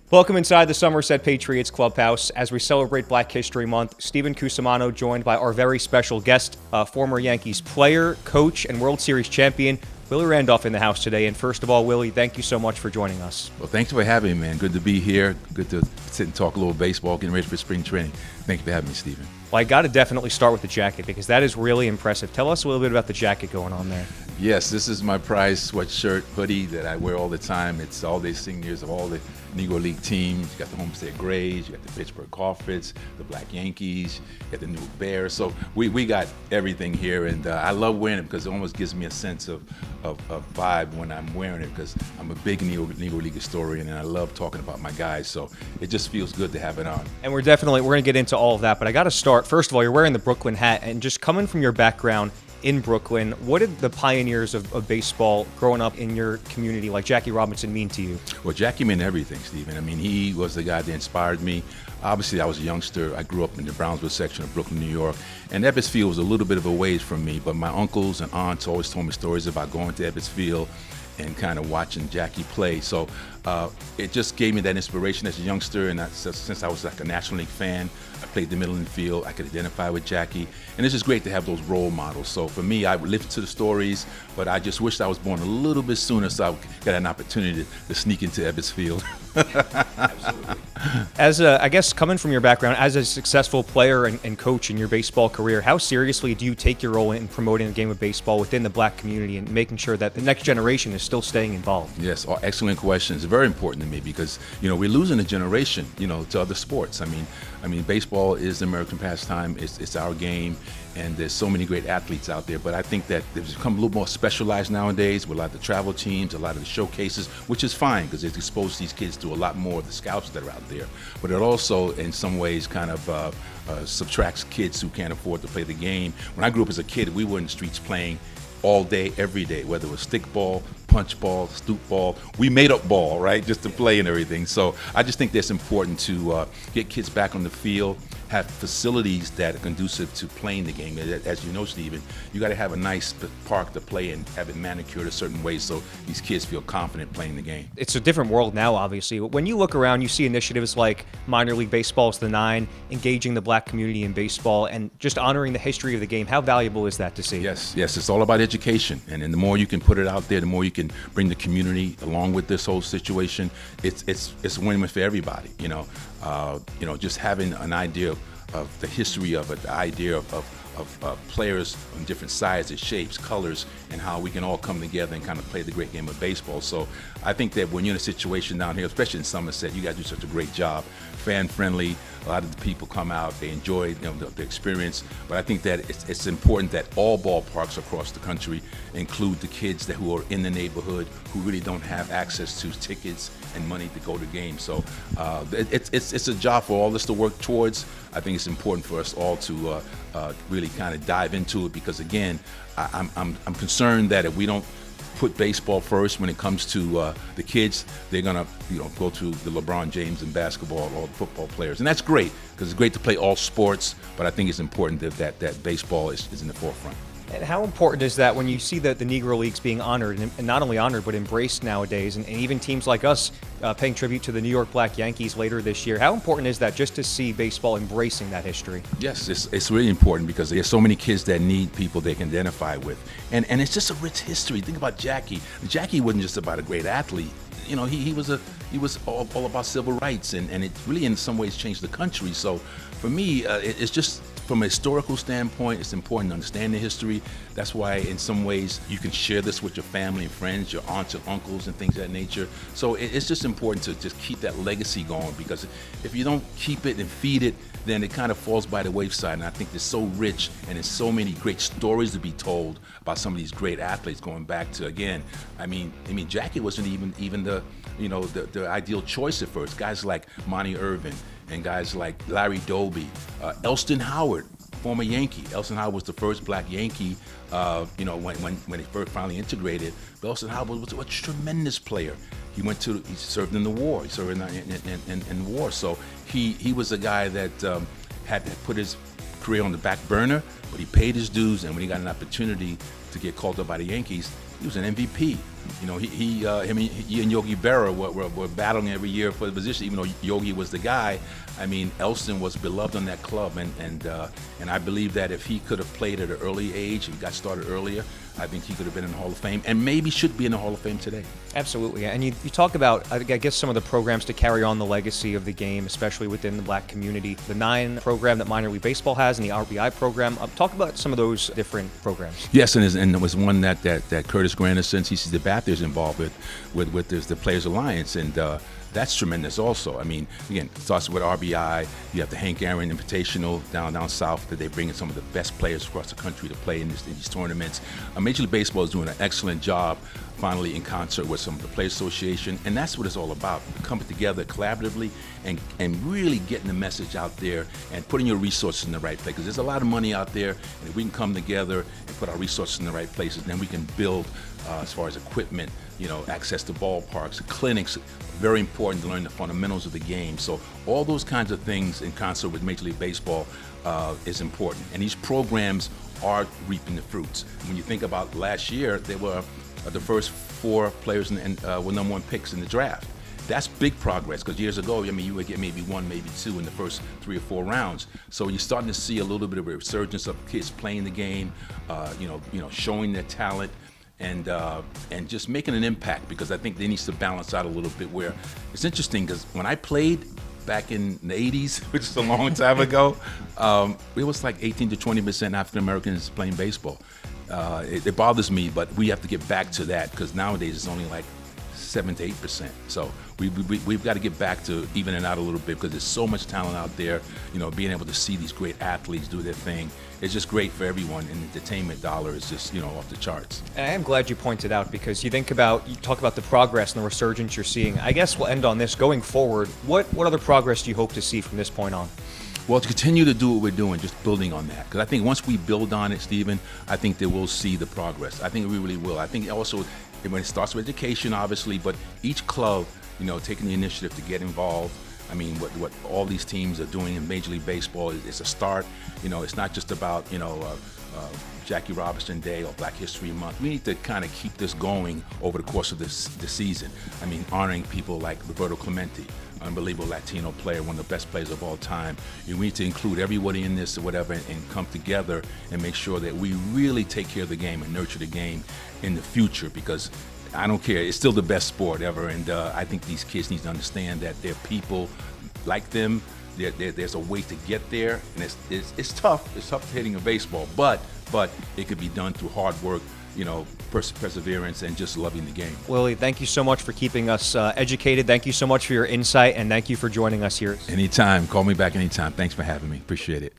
Welcome inside the Somerset Patriots clubhouse as we celebrate Black History Month. Stephen Cusumano joined by our very special guest, former Yankees player, coach, and World Series champion, Willie Randolph in the house today. And first of all, Willie, thank you so much for joining us. Well, thanks for having me, man. Good to be here. Good to sit and talk a little baseball, getting ready for spring training. Thank you for having me, Stephen. Well, I got to definitely start with the jacket because that is really impressive. Tell us a little bit about the jacket going on there. Yes, this is my prize sweatshirt hoodie that I wear all the time. It's all the seniors of all the Negro League teams. You got the Homestead Grays, you got the Pittsburgh Carpets, the Black Yankees, you got the New Bears. So we got everything here, and I love wearing it because it almost gives me a sense of vibe when I'm wearing it because I'm a big Negro League historian, and I love talking about my guys. So it just feels good to have it on. And we're going to get into all of that, but I got to start. First of all, you're wearing the Brooklyn hat, and just coming from your background in Brooklyn, what did the pioneers of baseball growing up in your community like Jackie Robinson mean to you? Well, Jackie meant everything, Stephen. I mean, he was the guy that inspired me. Obviously, I was a youngster. I grew up in the Brownsville section of Brooklyn, New York, and Ebbets Field was a little bit of a ways from me, but my uncles and aunts always told me stories about going to Ebbets Field and kind of watching Jackie play. So it just gave me that inspiration as a youngster, and since I was like a National League fan, I played the middle infield, I could identify with Jackie, and it's just great to have those role models. So for me, I would listen to the stories, but I just wished I was born a little bit sooner so I got an opportunity to sneak into Ebbets Field. Absolutely. As I guess coming from your background as a successful player and coach in your baseball career, how seriously do you take your role in promoting the game of baseball within the Black community and making sure that the next generation is still staying involved? Yes, excellent questions. Very important to me because we're losing a generation to other sports. I mean baseball is the American pastime. It's our game, and there's so many great athletes out there. But I think that they've become a little more specialized nowadays with a lot of the travel teams, a lot of the showcases, which is fine because it exposes these kids to a lot more of the scouts that are out there. But it also, in some ways, kind of subtracts kids who can't afford to play the game. When I grew up as a kid, we were in the streets playing all day, every day, whether it was stick ball, punch ball, stoop ball. We made up ball, right, just to play and everything. So I just think that's important to get kids back on the field, have facilities that are conducive to playing the game. As you know, Stephen, you got to have a nice park to play in, have it manicured a certain way so these kids feel confident playing the game. It's a different world now, obviously. When you look around, you see initiatives like Minor League Baseball's The Nine, engaging the Black community in baseball, and just honoring the history of the game. How valuable is that to see? Yes, it's all about education, and the more you can put it out there, the more you can bring the community along with this whole situation. It's a win-win for everybody. Just having an idea of the history of it, the idea of players on different sizes, shapes, colors, and how we can all come together and kind of play the great game of baseball. So I think that when you're in a situation down here, especially in Somerset, you guys do such a great job, fan-friendly. A lot of the people come out, they enjoy the experience. But I think that it's important that all ballparks across the country include the kids who are in the neighborhood who really don't have access to tickets and money to go to games. So it's a job for all of us to work towards. I think it's important for us all to really kind of dive into it because, again, I'm concerned that if we don't put baseball first when it comes to the kids, they're gonna go to the LeBron James in basketball, all the football players, and that's great because it's great to play all sports. But I think it's important that baseball is in the forefront. And how important is that when you see that the Negro Leagues being honored, and not only honored, but embraced nowadays, and even teams like us paying tribute to the New York Black Yankees later this year? How important is that just to see baseball embracing that history? Yes, it's really important because there's so many kids that need people they can identify with. And it's just a rich history. Think about Jackie. Jackie wasn't just about a great athlete. He was all about civil rights, and it really in some ways changed the country. So for me, it's just from a historical standpoint, it's important to understand the history. That's why in some ways you can share this with your family and friends, your aunts and uncles and things of that nature. So it's just important to just keep that legacy going because if you don't keep it and feed it, then it kind of falls by the wayside. And I think it's so rich and there's so many great stories to be told about some of these great athletes going back to, again, I mean Jackie wasn't even the ideal choice at first. Guys like Monty Irvin and guys like Larry Doby, Elston Howard, former Yankee. Elston Howard was the first Black Yankee, when it first finally integrated. But Elston Howard was a tremendous player. He served in the war. He served in the war. So he was a guy that had put his career on the back burner, but he paid his dues. And when he got an opportunity to get called up by the Yankees, he was an MVP. He and Yogi Berra were battling every year for the position, even though Yogi was the guy. I mean, Elston was beloved on that club, and I believe that if he could have played at an early age, if he got started earlier, I think he could have been in the Hall of Fame, and maybe should be in the Hall of Fame today. Absolutely. And you talk about, I guess, some of the programs to carry on the legacy of the game, especially within the black community. The 9 program that minor league baseball has and the RBI program. Talk about some of those different programs. Yes, and there was one that Curtis Granderson, CC DeBath is involved with the Players Alliance, and that's tremendous also. I mean, again, it starts with RBI. You have the Hank Aaron Invitational down south that they bring in some of the best players across the country to play in these tournaments. Major League Baseball is doing an excellent job finally in concert with some of the Players Association, and that's what it's all about, coming together collaboratively and really getting the message out there and putting your resources in the right place, because there's a lot of money out there, and if we can come together and put our resources in the right places, then we can build as far as equipment, access to ballparks, clinics, very important to learn the fundamentals of the game. So all those kinds of things in concert with Major League Baseball is important, and these programs are reaping the fruits. When you think about last year, they were the first 4 players were #1 picks in the draft. That's big progress, because years ago, I mean, you would get maybe 1, maybe 2 in the first 3 or 4 rounds. So you're starting to see a little bit of a resurgence of kids playing the game, showing their talent, and just making an impact, because I think they needs to balance out a little bit. Where it's interesting, because when I played back in the 80s, which is a long time ago, it was like 18 to 20% African Americans playing baseball. It bothers me, but we have to get back to that, because nowadays it's only like 7 to 8%. So we've got to get back to evening out a little bit, because there's so much talent out there. Being able to see these great athletes do their thing, it's just great for everyone, and the entertainment dollar is just off the charts. And I am glad you pointed out, because you talk about the progress and the resurgence you're seeing. I guess we'll end on this. Going forward, what other progress do you hope to see from this point on? Well, to continue to do what we're doing, just building on that. Because I think once we build on it, Stephen, I think that we'll see the progress. I think we really will. I think also, when it starts with education, obviously, but each club, taking the initiative to get involved. I mean, what all these teams are doing in Major League Baseball is a start. It's not just about, Jackie Robinson Day or Black History Month. We need to kind of keep this going over the course of the season. I mean, honoring people like Roberto Clemente, unbelievable Latino player, one of the best players of all time. We need to include everybody in this or whatever, and come together and make sure that we really take care of the game and nurture the game in the future, because I don't care, it's still the best sport ever, and I think these kids need to understand that there are people like them. There's a way to get there, and it's tough. It's tough hitting a baseball, but it could be done through hard work, perseverance, and just loving the game. Willie, thank you so much for keeping us educated. Thank you so much for your insight, and thank you for joining us here. Anytime. Call me back anytime. Thanks for having me. Appreciate it.